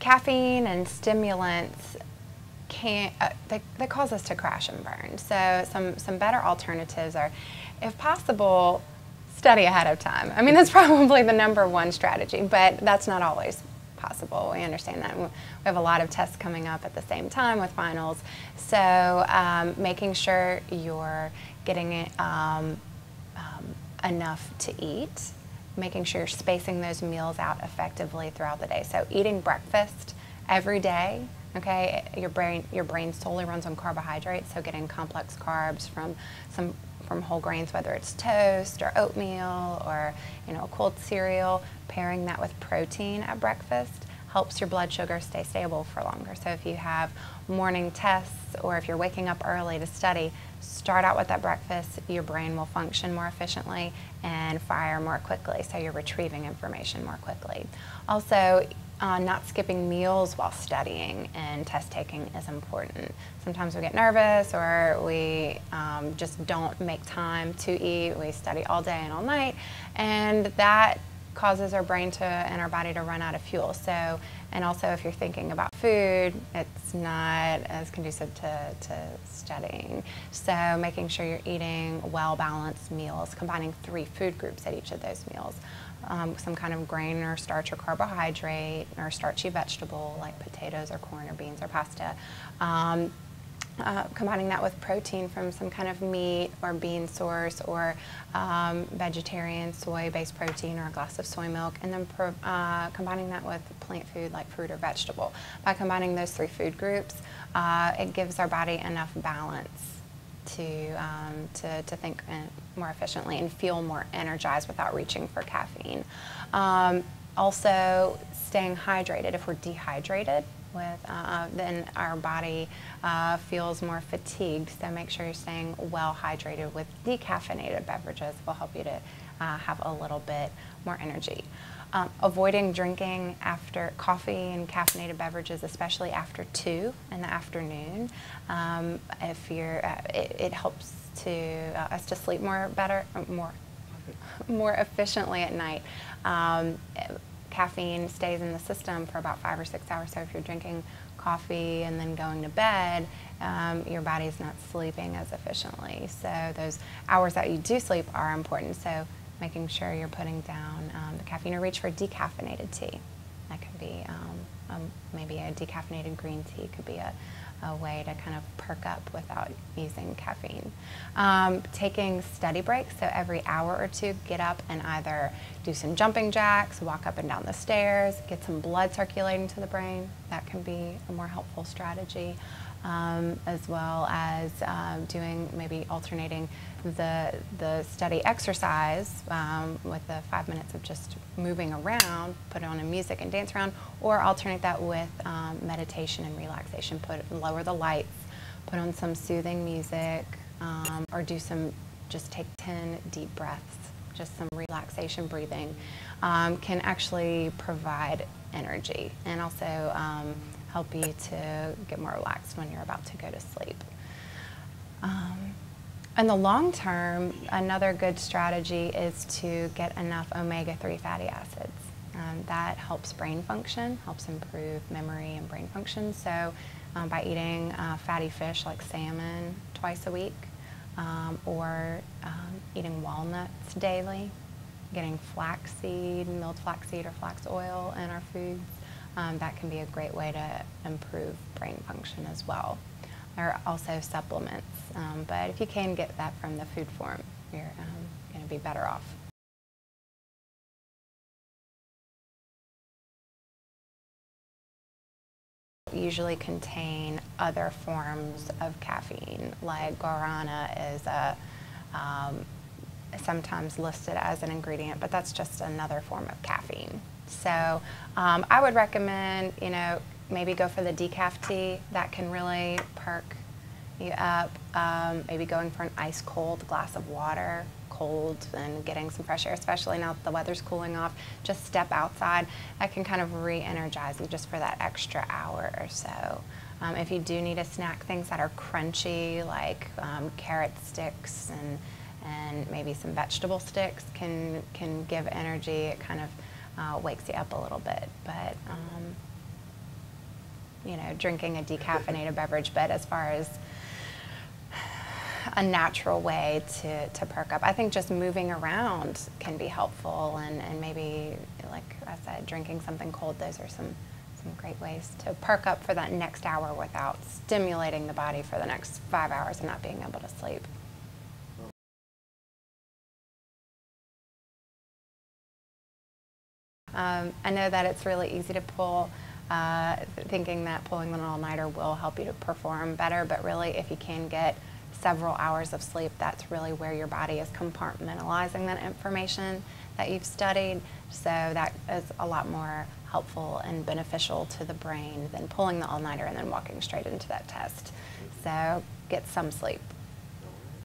caffeine and stimulants they cause us to crash and burn. So some better alternatives are, if possible, study ahead of time. I mean, that's probably the #1 strategy, but that's not always possible. We understand that. We have a lot of tests coming up at the same time with finals. So making sure you're getting enough to eat, making sure you're spacing those meals out effectively throughout the day. So eating breakfast every day. Okay, your brain solely runs on carbohydrates, so getting complex carbs from whole grains, whether it's toast or oatmeal or a cold cereal, pairing that with protein at breakfast helps your blood sugar stay stable for longer. So if you have morning tests or if you're waking up early to study, start out with that breakfast. Your brain will function more efficiently and fire more quickly, so you're retrieving information more quickly. Also, not skipping meals while studying and test taking is important. Sometimes we get nervous or we just don't make time to eat. We study all day and all night, and that causes our brain and our body to run out of fuel. So, and also if you're thinking about food, it's not as conducive to studying. So making sure you're eating well-balanced meals, combining 3 food groups at each of those meals. Some kind of grain or starch or carbohydrate or starchy vegetable like potatoes or corn or beans or pasta. Combining that with protein from some kind of meat or bean source or vegetarian soy-based protein or a glass of soy milk, and then combining that with plant food like fruit or vegetable. By combining those 3 food groups, it gives our body enough balance to think more efficiently and feel more energized without reaching for caffeine. Also, staying hydrated. If we're dehydrated, then our body feels more fatigued. So make sure you're staying well hydrated with decaffeinated beverages. Will help you to have a little bit more energy. Avoiding drinking after coffee and caffeinated beverages, especially after 2 in the afternoon. If you're, it helps us to sleep more efficiently at night. Caffeine stays in the system for about 5 or 6 hours. So if you're drinking coffee and then going to bed, your body's not sleeping as efficiently. So those hours that you do sleep are important. So making sure you're putting down the caffeine, or reach for decaffeinated tea. That could be maybe a decaffeinated green tea could be a way to kind of perk up without using caffeine. Taking study breaks, so every hour or 2, get up and either do some jumping jacks, walk up and down the stairs, get some blood circulating to the brain. That can be a more helpful strategy. As well as doing, maybe alternating the study exercise with the 5 minutes of just moving around, put on a music and dance around, or alternate that with meditation and relaxation. Lower the lights, put on some soothing music, or just take 10 deep breaths. Just some relaxation breathing can actually provide energy and also help you to get more relaxed when you're about to go to sleep. In the long term, another good strategy is to get enough omega-3 fatty acids. That helps brain function, helps improve memory and brain function. So by eating fatty fish like salmon twice a week, or eating walnuts daily, getting flaxseed, milled flaxseed or flax oil in our foods, that can be a great way to improve brain function as well. There are also supplements, but if you can get that from the food form, you're going to be better off. Usually contain other forms of caffeine, like guarana is sometimes listed as an ingredient, but that's just another form of caffeine. So I would recommend, maybe go for the decaf tea. That can really perk you up. Maybe going for an ice cold glass of water, cold, and getting some fresh air, especially now that the weather's cooling off. Just step outside. That can kind of re-energize you just for that extra hour or so. If you do need a snack, things that are crunchy, like carrot sticks and maybe some vegetable sticks can give energy. It kind of wakes you up a little bit. But you know, drinking a decaffeinated beverage, but as far as a natural way to perk up, I think just moving around can be helpful, and maybe, like I said, drinking something cold. Those are some great ways to perk up for that next hour without stimulating the body for the next 5 hours and not being able to sleep. I know that it's really easy to pull, thinking that pulling an all-nighter will help you to perform better, but really if you can get several hours of sleep, that's really where your body is compartmentalizing that information that you've studied. So that is a lot more helpful and beneficial to the brain than pulling the all-nighter and then walking straight into that test. So get some sleep.